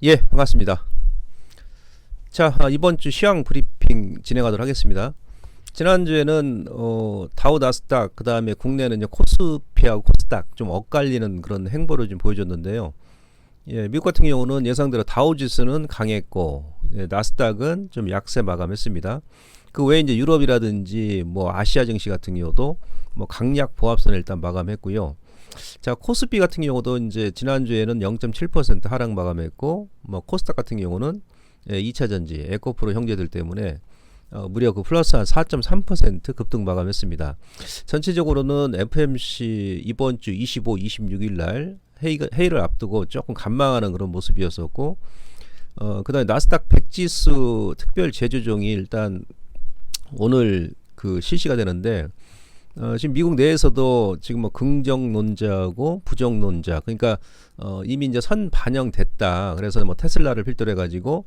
예, 반갑습니다. 자, 이번 주 시황 브리핑 진행하도록 하겠습니다. 지난주에는 다우 나스닥, 그 다음에 국내는 이제 코스피하고 코스닥 좀 엇갈리는 그런 행보를 좀 보여줬는데요. 예, 미국 같은 경우는 예상대로 다우 지수는 강했고, 예, 나스닥은 좀 약세 마감했습니다. 그 외에 이제 유럽이라든지 뭐 아시아 증시 같은 경우도 뭐 강약 보합선을 일단 마감했고요. 자, 코스피 같은 경우도 이제 지난주에는 0.7% 하락 마감했고, 뭐 코스닥 같은 경우는 2차 전지 에코프로 형제들 때문에 무려 그 플러스 한 4.3% 급등 마감했습니다. 전체적으로는 FMC 이번 주 25, 26일 날 회의를 앞두고 조금 간망하는 그런 모습이었었고, 그다음에 나스닥 100지수 특별 재조정이 일단 오늘 그 실시가 되는데, 지금 미국 내에서도 지금 뭐 긍정론자하고 부정론자, 그러니까 이미 이제 선 반영됐다. 그래서 뭐 테슬라를 필두로 해가지고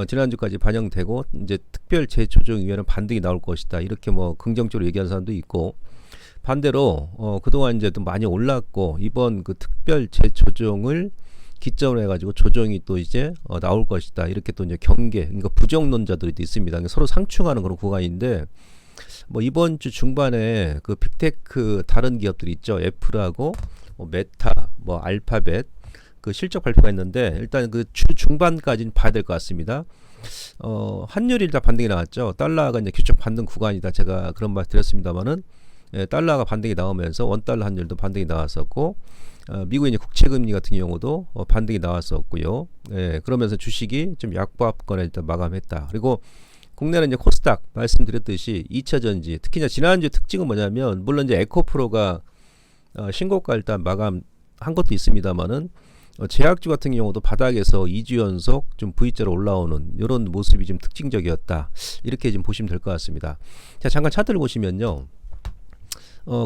지난주까지 반영되고 이제 특별 재조정위원회 반등이 나올 것이다. 이렇게 뭐 긍정적으로 얘기하는 사람도 있고, 반대로 그동안 이제 또 많이 올랐고 이번 그 특별 재조정을 기점으로 해가지고 조정이 또 이제 나올 것이다. 이렇게 또 이제 경계, 그러니까 부정론자들이 있습니다. 그러니까 서로 상충하는 그런 구간인데. 뭐 이번 주 중반에 그 빅테크 다른 기업들이 있죠. 애플하고 뭐 메타, 뭐 알파벳 그 실적 발표가 있는데, 일단 그 주 중반까지는 봐야 될 것 같습니다. 환율이 일단 반등이 나왔죠. 달러가 이제 규칙 반등 구간이다. 제가 그런 말 드렸습니다만은, 예, 달러가 반등이 나오면서 원달러 환율도 반등이 나왔었고, 미국의 이제 국채금리 같은 경우도 반등이 나왔었고요. 예, 그러면서 주식이 좀 약보합권에 일단 마감했다. 그리고 국내는 이제 코스닥 말씀드렸듯이 2차 전지, 특히 이제 지난주 특징은 뭐냐면, 물론 이제 에코프로가 신고가 일단 마감한 것도 있습니다만은, 제약주 같은 경우도 바닥에서 2주 연속 좀 V자로 올라오는 이런 모습이 좀 특징적이었다. 이렇게 좀 보시면 될 것 같습니다. 자, 잠깐 차트를 보시면요.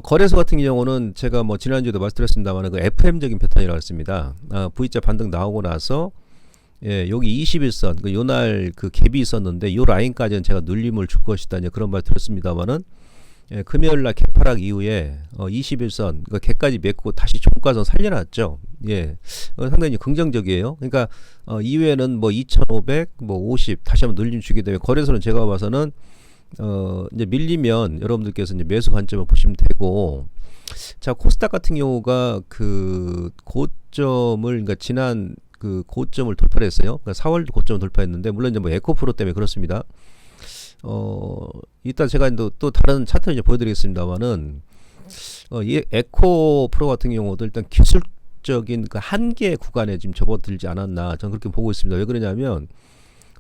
거래소 같은 경우는 제가 뭐 지난주에도 말씀드렸습니다만 그 FM적인 패턴이라고 했습니다. V자 반등 나오고 나서, 예, 여기 21선, 그 요날 그 갭이 있었는데, 요 라인까지는 제가 눌림을 줄 것이다. 이제 그런 말 드렸습니다만은, 예, 금요일날 갭하락 이후에 21선, 그 갭까지 맺고 다시 종가선 살려놨죠. 예, 상당히 긍정적이에요. 그러니까 이후에는 뭐 2,500, 뭐 50, 다시 한번 눌림 주게 되면, 거래소는 제가 봐서는 이제 밀리면 여러분들께서 이제 매수 관점을 보시면 되고, 자, 코스닥 같은 경우가 그 고점을, 그러니까 지난 그 고점을 돌파를 했어요. 그러니까 4월 고점을 돌파했는데, 물론 이제 뭐 에코프로 때문에 그렇습니다. 이따 제가 또 다른 차트를 이제 보여드리겠습니다만은, 이 에코프로 같은 경우도 일단 기술적인 그 한계 구간에 지금 접어들지 않았나, 저는 그렇게 보고 있습니다. 왜 그러냐면,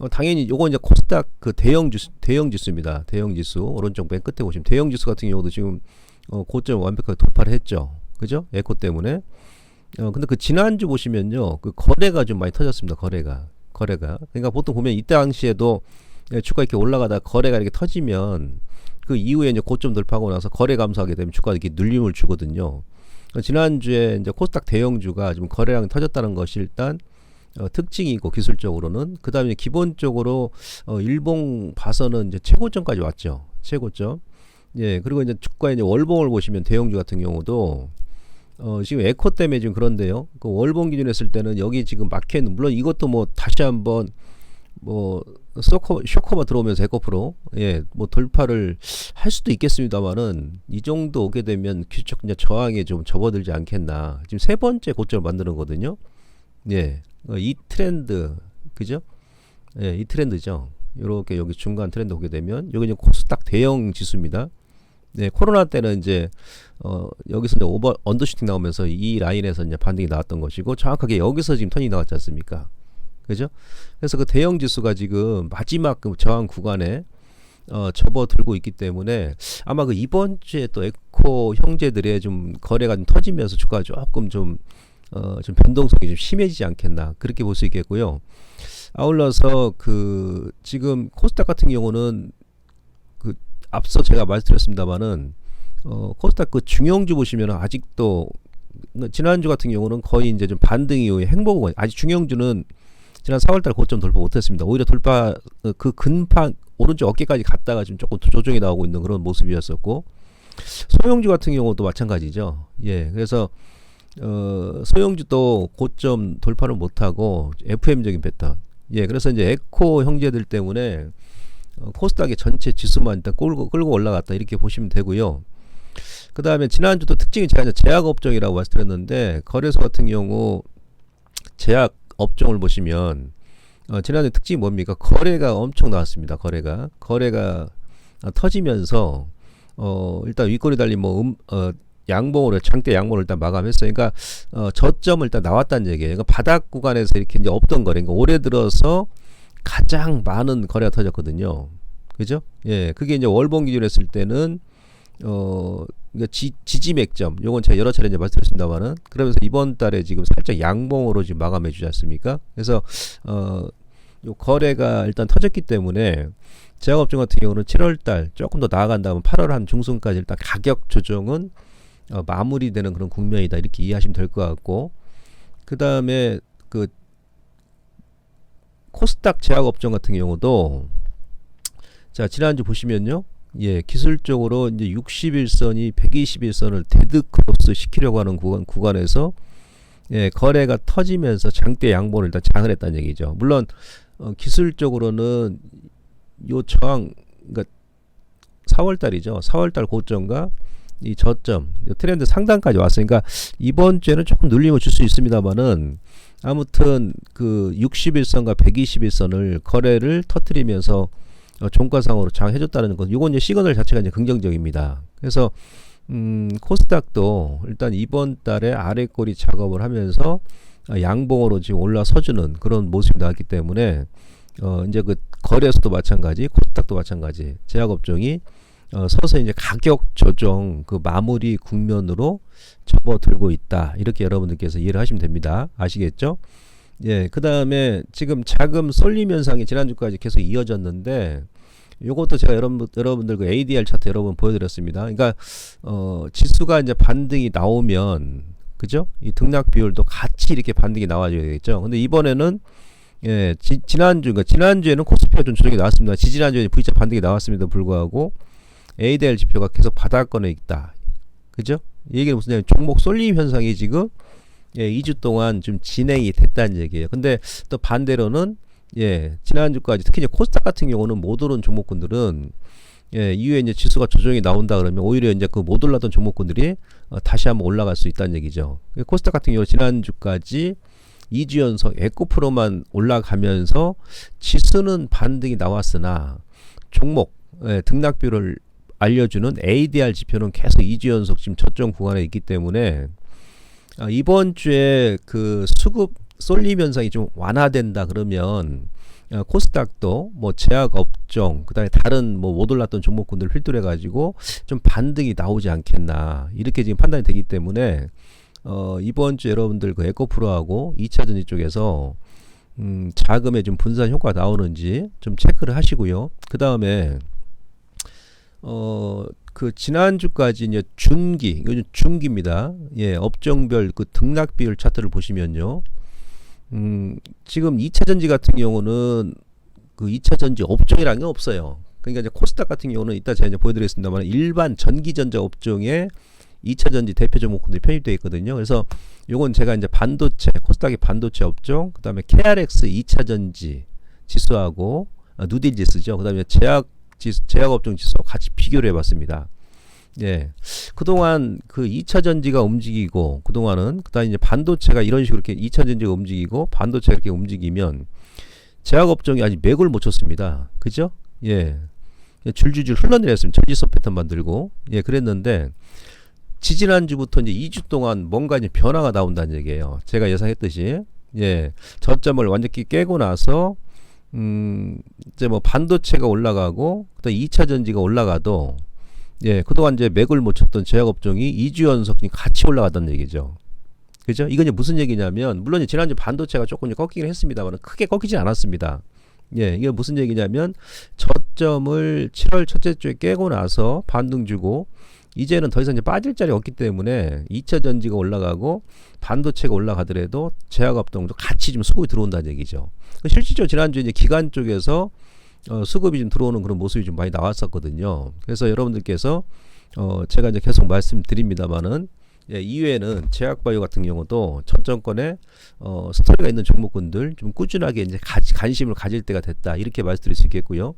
당연히 요거 이제 코스닥 그 대형 지수입니다. 대형 지수 오른쪽 맨 끝에 보시면 대형 지수 같은 경우도 지금 고점 완벽하게 돌파를 했죠. 그죠? 에코 때문에. 근데 그 지난주 보시면요, 그 거래가 좀 많이 터졌습니다. 거래가. 그러니까 보통 보면 이때 당시에도 주가 이렇게 올라가다 거래가 이렇게 터지면, 그 이후에 이제 고점 돌파하고 나서 거래 감소하게 되면 주가가 이렇게 눌림을 주거든요. 지난주에 이제 코스닥 대형주가 좀 거래량이 터졌다는 것이 일단 특징이고, 기술적으로는. 그 다음에 기본적으로 일봉 봐서는 이제 최고점까지 왔죠. 최고점. 예, 그리고 이제 주가의 이제 월봉을 보시면 대형주 같은 경우도 지금 에코 때문에 지금 그런데요. 그 월봉 기준 했을 때는 여기 지금 막혀있는, 물론 이것도 뭐 다시 한번 뭐 쇼커만 들어오면서 에코프로, 예, 뭐 돌파를 할 수도 있겠습니다만은, 이 정도 오게 되면 규칙 이제 저항에 좀 접어들지 않겠나. 지금 세 번째 고점을 만드는 거거든요. 예, 이 트렌드, 그죠? 예, 이 트렌드죠. 요렇게 여기 중간 트렌드 오게 되면, 여기 이제 코스닥 대형 지수입니다. 네, 코로나 때는 이제 여기서 이제 언더슈팅 나오면서 이 라인에서 이제 반등이 나왔던 것이고, 정확하게 여기서 지금 턴이 나왔지 않습니까? 그죠? 그래서 그 대형 지수가 지금 마지막 그 저항 구간에 접어들고 있기 때문에, 아마 그 이번 주에 또 에코 형제들의 좀 거래가 좀 터지면서 주가가 조금 좀 변동성이 좀 심해지지 않겠나, 그렇게 볼 수 있겠고요. 아울러서 그 지금 코스닥 같은 경우는 그 앞서 제가 말씀드렸습니다만은, 코스닥 그 중형주 보시면 아직도, 지난주 같은 경우는 거의 이제 좀 반등 이후에 행보고, 아직 중형주는 지난 4월달 고점 돌파 못했습니다. 오히려 돌파 그 근판 오른쪽 어깨까지 갔다가 지금 조금 조정이 나오고 있는 그런 모습이었었고, 소형주 같은 경우도 마찬가지죠. 예, 그래서 소형주도 고점 돌파를 못하고 FM적인 패턴. 예, 그래서 이제 에코 형제들 때문에 코스닥의 전체 지수만 일단 끌고 올라갔다 이렇게 보시면 되고요. 그 다음에 지난주도 특징이 제가 이제 제약업종이라고 말씀드렸는데, 거래소 같은 경우 제약업종을 보시면 지난주 특징이 뭡니까? 거래가 엄청 나왔습니다. 거래가 터지면서 일단 윗골이 달린 양봉으로 장대 양봉을 일단 마감했어요. 그러니까 저점을 일단 나왔다는 얘기예요. 그러니까 바닥 구간에서 이렇게 이제 없던 거래. 그러니까 올해 들어서 가장 많은 거래가 터졌거든요. 그죠? 예, 그게 이제 월봉 기준으로 했을 때는 그러니까 지지 맥점, 요건 제가 여러 차례 이제 말씀드렸습니다만은, 그러면서 이번 달에 지금 살짝 양봉으로 지금 마감해 주지 않습니까? 그래서 요 거래가 일단 터졌기 때문에 제약업종 같은 경우는 7월달 조금 더 나아간다면 8월 한 중순까지 일단 가격 조정은 마무리되는 그런 국면이다 이렇게 이해하시면 될 것 같고, 그 다음에 그 코스닥 제약업종 같은 경우도 자 지난주 보시면요, 예, 기술적으로 이제 61선이 121선을 데드크로스 시키려고 하는 구간에서 예, 거래가 터지면서 장대 양봉을 일단 장을 했다는 얘기죠. 물론 기술적으로는 요 저항, 그러니까 4월달이죠. 4월달 고점과 이 저점, 요 트렌드 상단까지 왔으니까 이번 주에는 조금 눌림을 줄 수 있습니다만은, 아무튼 그 61선과 121선을 거래를 터트리면서 종가상으로 장해줬다는 것, 요건 이제 시그널 자체가 이제 긍정적입니다. 그래서 코스닥도 일단 이번 달에 아래꼬리 작업을 하면서 양봉으로 지금 올라서주는 그런 모습이 나왔기 때문에 이제 그 거래소도 마찬가지, 코스닥도 마찬가지, 제약업종이 서서 이제 가격 조정 그 마무리 국면으로 접어들고 있다. 이렇게 여러분들께서 이해를 하시면 됩니다. 아시겠죠? 예, 그 다음에 지금 자금 쏠림 현상이 지난주까지 계속 이어졌는데, 요것도 제가 여러분들 그 ADR 차트 여러분 보여드렸습니다. 그러니까 지수가 이제 반등이 나오면, 그죠? 이 등락 비율도 같이 이렇게 반등이 나와줘야 되겠죠. 근데 이번에는 예, 지난주에는 코스피가 좀 조정이 나왔습니다. 지지난주에 V자 반등이 나왔음에도 불구하고 ADR 지표가 계속 바닥권에 있다. 그죠? 이 얘기는 무슨 얘기냐면 종목 쏠림 현상이 지금 예, 2주 동안 좀 진행이 됐다는 얘기예요. 근데 또 반대로는 예, 지난주까지 특히 이제 코스닥 같은 경우는 못 오른 종목군들은 예, 이후에 이제 지수가 조정이 나온다 그러면 오히려 이제 그 못 올랐던 종목군들이 다시 한번 올라갈 수 있다는 얘기죠. 코스닥 같은 경우 지난주까지 2주 연속 에코프로만 올라가면서 지수는 반등이 나왔으나 종목 예, 등락비율을 알려주는 ADR 지표는 계속 2주 연속 지금 저점 구간에 있기 때문에 이번 주에 그 수급 쏠림 현상이 좀 완화된다 그러면 코스닥도 뭐 제약업종 그다음에 다른 뭐 못 올랐던 종목군들 휠돌해 가지고 좀 반등이 나오지 않겠나 이렇게 지금 판단이 되기 때문에 이번 주 여러분들 그 에코프로하고 2차전지 쪽에서 자금의 좀 분산 효과가 나오는지 좀 체크를 하시고요. 그 다음에 그 지난주까지 이제 요즘 중기입니다. 예, 업종별 그 등락 비율 차트를 보시면요. 지금 2차전지 같은 경우는 그 2차전지 업종이라는 게 없어요. 그러니까 이제 코스닥 같은 경우는 이따 제가 이제 보여드리겠습니다만 일반 전기전자 업종에 2차전지 대표 종목들이 편입되어 있거든요. 그래서 요건 제가 이제 반도체, 코스닥의 반도체 업종, 그 다음에 KRX 2차전지 지수하고 누딜 지수죠. 그 다음에 제약업종 지수와 같이 비교를 해봤습니다. 예. 그동안 그 2차전지가 움직이고, 그동안은, 그 다음에 이제 반도체가 이런 식으로 이렇게 2차전지가 움직이고, 반도체가 이렇게 움직이면, 제약업종이 아직 맥을 못 쳤습니다. 그죠? 예. 줄줄줄 흘러내렸습니다. 전지서 패턴 만들고. 예, 그랬는데, 지지난주부터 이제 2주 동안 뭔가 이제 변화가 나온다는 얘기예요. 제가 예상했듯이. 예. 저점을 완전히 깨고 나서, 이제 뭐 반도체가 올라가고, 그다음 2차 전지가 올라가도, 예, 그동안 이제 맥을 못 쳤던 제약업종이 2주 연속 같이 올라가던 얘기죠. 그죠? 이건 이제 무슨 얘기냐면, 물론 지난주 반도체가 조금 꺾이긴 했습니다만, 크게 꺾이진 않았습니다. 예, 이게 무슨 얘기냐면, 저점을 7월 첫째 주에 깨고 나서 반등 주고, 이제는 더 이상 이제 빠질 자리 없기 때문에 2차 전지가 올라가고 반도체가 올라가더라도 제약업종도 같이 좀 수급이 들어온다는 얘기죠. 실질적으로 지난주에 이제 기관 쪽에서 수급이 좀 들어오는 그런 모습이 좀 많이 나왔었거든요. 그래서 여러분들께서 제가 이제 계속 말씀드립니다만은 이외에는 제약바이오 같은 경우도 전 정권에 스토리가 있는 종목군들 좀 꾸준하게 이제 관심을 가질 때가 됐다 이렇게 말씀드릴 수 있겠고요.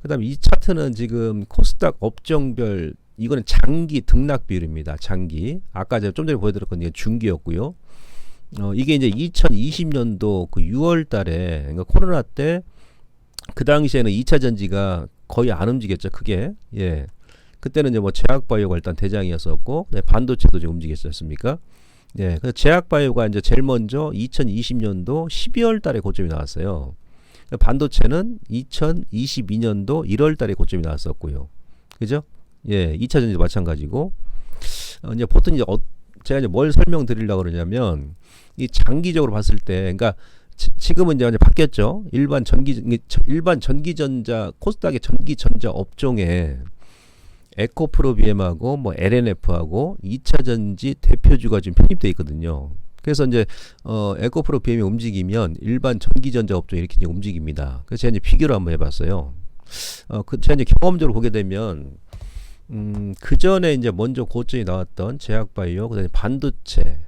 그다음에 이 차트는 지금 코스닥 업종별 이거는 장기 등락 비율입니다. 장기 아까 제가 좀 전에 보여드렸거든요. 중기였고요. 이게 이제 2020년도 그 6월달에 그러니까 코로나 때 그 당시에는 2차 전지가 거의 안 움직였죠. 크게 그때는 이제 뭐 제약바이오가 일단 대장이었었고 반도체도 좀 움직였지 않습니까? 그래서 제약바이오가 이제 제일 먼저 2020년도 12월달에 고점이 나왔어요. 반도체는 2022년도 1월달에 고점이 나왔었고요. 그죠? 2차 전지도 마찬가지고 이제 보통 이제 제가 이제 뭘 설명드리려고 그러냐면 이 장기적으로 봤을 때 그러니까 지금은 이제 바뀌었죠. 일반 전기전자 코스닥의 전기전자 업종에 에코프로비엠하고 뭐 LNF하고 2차 전지 대표주가 지금 편입되어 있거든요. 그래서 이제 에코프로비엠이 움직이면 일반 전기전자 업종이 이렇게 이제 움직입니다. 그래서 제가 이제 비교를 한번 해봤어요. 제가 이제 경험적으로 보게 되면 그 전에 이제 먼저 고점이 나왔던 제약바이오, 그다음에 반도체,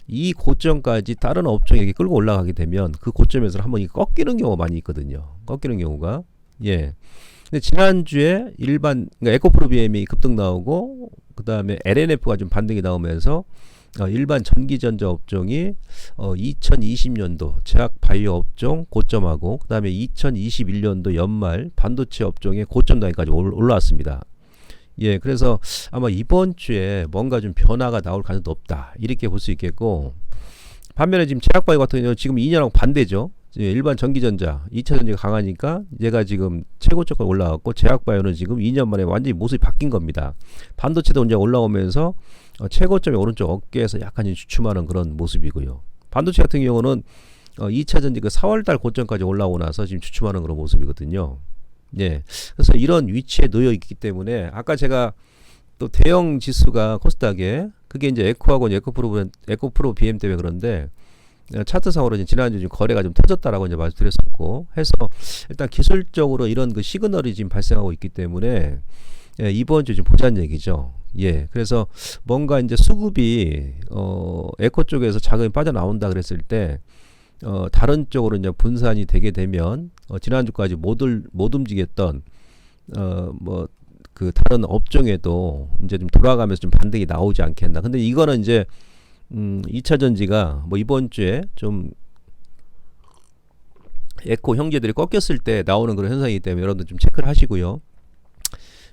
이 고점까지 다른 업종이 이렇게 끌고 올라가게 되면 그 고점에서 한번 꺾이는 경우가 많이 있거든요. 꺾이는 경우가. 근데 지난주에 일반 그러니까 에코프로비엠이 급등 나오고 그다음에 LNF가 좀 반등이 나오면서 일반 전기전자 업종이 2020년도 제약 바이오 업종 고점하고 그다음에 2021년도 연말 반도체 업종의 고점 단위까지 올라왔습니다. 그래서 아마 이번 주에 뭔가 좀 변화가 나올 가능성이 높다 이렇게 볼 수 있겠고, 반면에 지금 제약바이오 같은 경우는 지금 2년하고 반대죠. 일반 전기전자 2차 전지가 강하니까 얘가 지금 최고점까지 올라왔고 제약바이오는 지금 2년 만에 완전히 모습이 바뀐 겁니다. 반도체도 이제 올라오면서 최고점이 오른쪽 어깨에서 약간 주춤하는 그런 모습이고요. 반도체 같은 경우는 2차 전지 그 4월달 고점까지 올라오고 나서 지금 주춤하는 그런 모습이거든요. 그래서 이런 위치에 놓여 있기 때문에 아까 제가 또 대형 지수가 코스닥에 그게 이제 에코하고 에코프로 BM 때문에 그런데 차트상으로 지난주 좀 거래가 좀 터졌다라고 이제 말씀드렸었고 해서 일단 기술적으로 이런 그 시그널이 지금 발생하고 있기 때문에 이번 주 좀 보자는 얘기죠. 그래서 뭔가 이제 수급이 에코 쪽에서 자금이 빠져나온다 그랬을 때 다른 쪽으로 이제 분산이 되게 되면 지난주까지 못 움직였던 뭐 그 다른 업종에도 이제 좀 돌아가면서 좀 반등이 나오지 않겠나. 근데 이거는 이제 2차 전지가 뭐 이번 주에 좀 에코 형제들이 꺾였을 때 나오는 그런 현상이기 때문에 여러분들 좀 체크를 하시고요.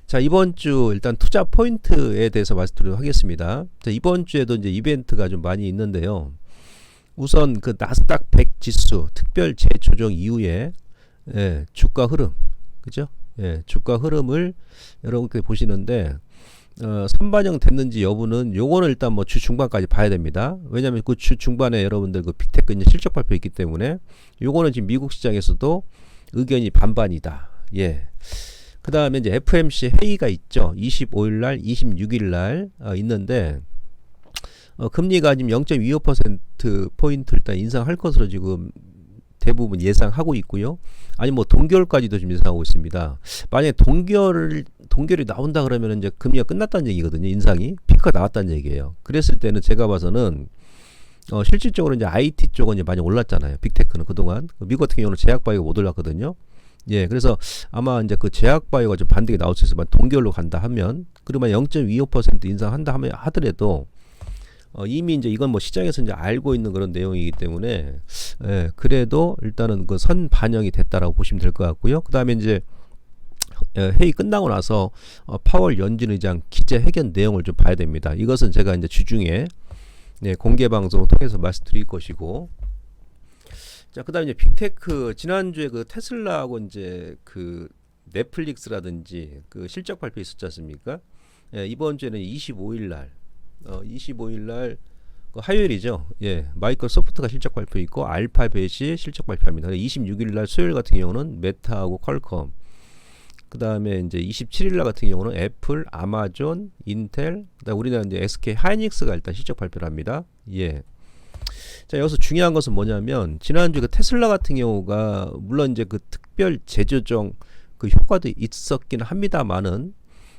자, 이번 주 일단 투자 포인트에 대해서 말씀드리도록 하겠습니다. 자, 이번 주에도 이제 이벤트가 좀 많이 있는데요. 우선 그 나스닥 100 지수 특별 재조정 이후에 주가 흐름, 그죠? 주가 흐름을 여러분께 보시는데 선반영 됐는지 여부는 요거는 일단 뭐 주 중반까지 봐야 됩니다. 왜냐하면 그 주 중반에 여러분들 그 빅테크 이제 실적 발표 있기 때문에 요거는 지금 미국 시장에서도 의견이 반반이다. 그 다음에 이제 FMC 회의가 있죠. 25일 날, 26일 날 있는데 금리가 지금 0.25% 포인트 일단 인상할 것으로 지금 대부분 예상하고 있고요. 아니 뭐 동결까지도 지금 예상하고 있습니다. 만약에 동결이 나온다 그러면 이제 금리가 끝났다는 얘기거든요. 인상이 피크가 나왔다는 얘기예요. 그랬을 때는 제가 봐서는 실질적으로 이제 IT 쪽은 이제 많이 올랐잖아요. 빅테크는 그동안 미국 같은 경우는 제약바이오가 못 올랐거든요. 그래서 아마 이제 그 제약바이오가 좀 반등이 나올 수 있어만 동결로 간다 하면 그러면 0.25% 인상한다 하면 하더라도 이미 이제 이건 뭐 시장에서 이제 알고 있는 그런 내용이기 때문에 그래도 일단은 그 선 반영이 됐다라고 보시면 될 것 같고요. 그 다음에 이제 회의 끝나고 나서 파월 연준 의장 기자회견 내용을 좀 봐야 됩니다. 이것은 제가 이제 주중에 공개 방송을 통해서 말씀드릴 것이고, 자, 그다음에 이제 빅테크 지난주에 그 테슬라하고 이제 그 넷플릭스라든지 그 실적 발표 있었지 않습니까? 이번 주에는 25일 날 그 화요일이죠. 마이크로소프트가 실적 발표 있고 알파벳이 실적 발표합니다. 26일 날 수요일 같은 경우는 메타하고 퀄컴, 그다음에 이제 27일 날 같은 경우는 애플, 아마존, 인텔, 그다음 우리나라 이제 SK 하이닉스가 일단 실적 발표를 합니다. 예. 자, 여기서 중요한 것은 뭐냐면 지난주 그 테슬라 같은 경우가 물론 이제 그 특별 재조정 그 효과도 있었긴 합니다만은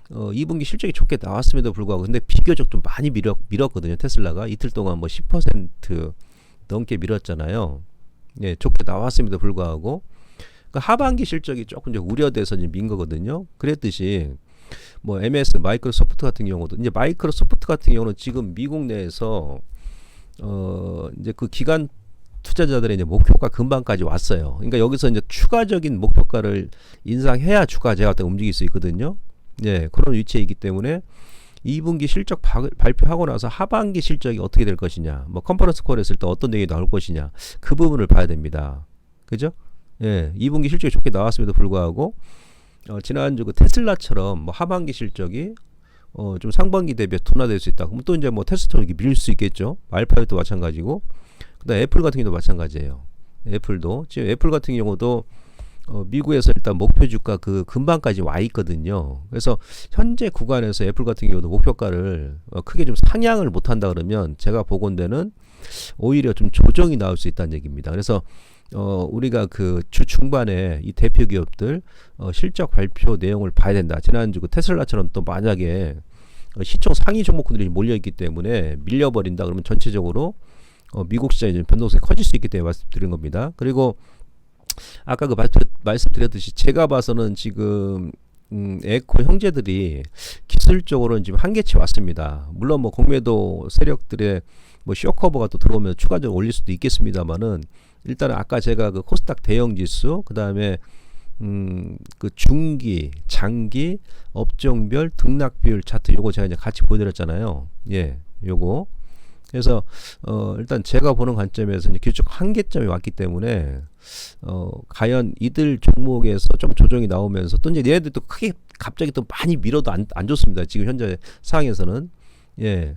2분기 실적이 좋게 나왔음에도 불구하고 근데 비교적 좀 많이 밀었거든요. 테슬라가 이틀 동안 뭐 10% 넘게 밀었잖아요. 예, 좋게 나왔음에도 불구하고 그 하반기 실적이 조금 이제 우려돼서 이제 민 거거든요. 그랬듯이 뭐 MS 마이크로소프트 같은 경우도 이제 마이크로소프트 같은 경우는 지금 미국 내에서 이제 그 기관 투자자들의 이제 목표가 금방까지 왔어요. 그러니까 여기서 이제 추가적인 목표가를 인상해야 주가 제가 움직일 수 있거든요. 예, 그런 위치에 있기 때문에 2분기 실적 발표하고 나서 하반기 실적이 어떻게 될 것이냐, 뭐 컨퍼런스 콜 했을 때 어떤 얘기 나올 것이냐, 그 부분을 봐야 됩니다. 그죠? 예, 2분기 실적이 좋게 나왔음에도 불구하고 지난주 그 테슬라처럼 뭐 하반기 실적이 좀 상반기 대비 둔화될 수 있다. 그럼 또 이제 뭐 테스트로 밀 수 있겠죠. 알파벳도 마찬가지고. 그다음 애플 같은 경우도 마찬가지예요. 애플도 지금 애플 같은 경우도 미국에서 일단 목표 주가 그 근방까지 와 있거든요. 그래서 현재 구간에서 애플 같은 경우도 목표가를 크게 좀 상향을 못 한다 그러면 제가 보건대는 오히려 좀 조정이 나올 수 있다는 얘기입니다. 그래서 우리가 그 주 중반에 이 대표 기업들 실적 발표 내용을 봐야 된다. 지난주 그 테슬라처럼 또 만약에 시총 상위 종목군들이 몰려있기 때문에 밀려버린다 그러면 전체적으로 미국 시장이 변동성이 커질 수 있기 때문에 말씀드린 겁니다. 그리고 아까 그 말씀드렸듯이 제가 봐서는 지금 에코 형제들이 기술적으로는 지금 한계치 왔습니다. 물론 뭐 공매도 세력들의 뭐 쇼커버가 또 들어오면 추가적으로 올릴 수도 있겠습니다만은 일단 아까 제가 그 코스닥 대형 지수 그다음에 그 중기, 장기, 업종별 등락 비율 차트 요거 제가 이제 같이 보여드렸잖아요. 예, 요거. 그래서 일단 제가 보는 관점에서 이제 기술적 한계점이 왔기 때문에 과연 이들 종목에서 좀 조정이 나오면서 또 이제 얘네들도 크게 갑자기 또 많이 밀어도 안 좋습니다. 지금 현재 상황에서는 예.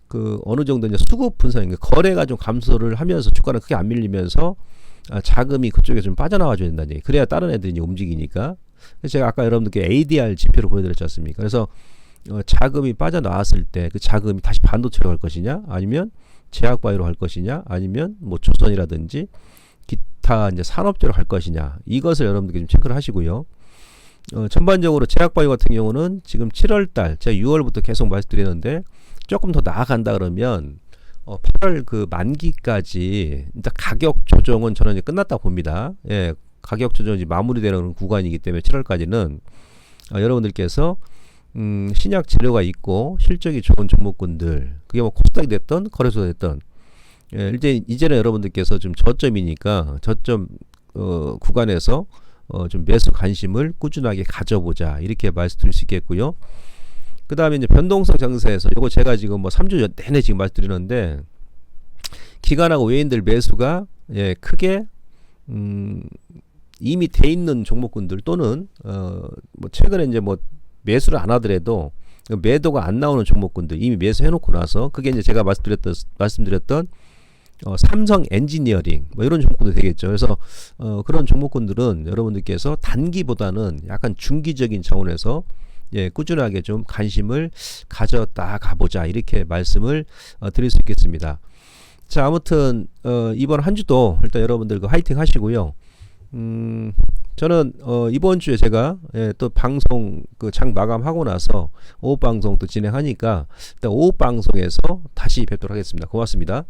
그 어느 정도 이제 수급 분산인 거래가 좀 감소를 하면서 주가는 크게 안 밀리면서 자금이 그쪽에 좀 빠져나와 줘야 된다는 얘기. 그래야 다른 애들이 이제 움직이니까. 그래서 제가 아까 여러분들께 ADR 지표를 보여드렸지 않습니까? 그래서 자금이 빠져나왔을 때 그 자금이 다시 반도체로 갈 것이냐, 아니면 제약바이오로 갈 것이냐, 아니면 뭐 조선이라든지 기타 이제 산업재로 갈 것이냐, 이것을 여러분들께 좀 체크를 하시고요. 전반적으로 제약바이오 같은 경우는 지금 7월달, 제가 6월부터 계속 말씀드리는데 조금 더 나아간다 그러면 8월 그 만기까지 일단 가격 조정은 저는 이제 끝났다 봅니다. 예, 가격 조정이 마무리되는 구간이기 때문에 7월까지는 여러분들께서 신약 재료가 있고 실적이 좋은 종목군들, 그게 뭐 코스닥이 됐던 거래소가 됐던 예, 이제는 여러분들께서 좀 저점이니까 저점 구간에서 좀 매수 관심을 꾸준하게 가져보자 이렇게 말씀드릴 수 있겠고요. 그 다음에 이제 변동성 장세에서 이거 제가 지금 뭐 3주 내내 지금 말씀드리는데 기관하고 외인들 매수가 예, 크게 이미 돼 있는 종목군들 또는 뭐 최근에 이제 뭐 매수를 안 하더라도 매도가 안 나오는 종목군들 이미 매수해 놓고 나서 그게 이제 제가 말씀드렸던 삼성 엔지니어링 뭐 이런 종목군도 되겠죠. 그래서 그런 종목군들은 여러분들께서 단기보다는 약간 중기적인 차원에서 예, 꾸준하게 좀 관심을 가져다 가보자 이렇게 말씀을 드릴 수 있겠습니다. 자, 아무튼 이번 한 주도 일단 여러분들 그 화이팅 하시고요. 저는 이번 주에 제가 예, 또 방송 그 장 마감하고 나서 오후 방송 또 진행하니까 일단 오후 방송에서 다시 뵙도록 하겠습니다. 고맙습니다.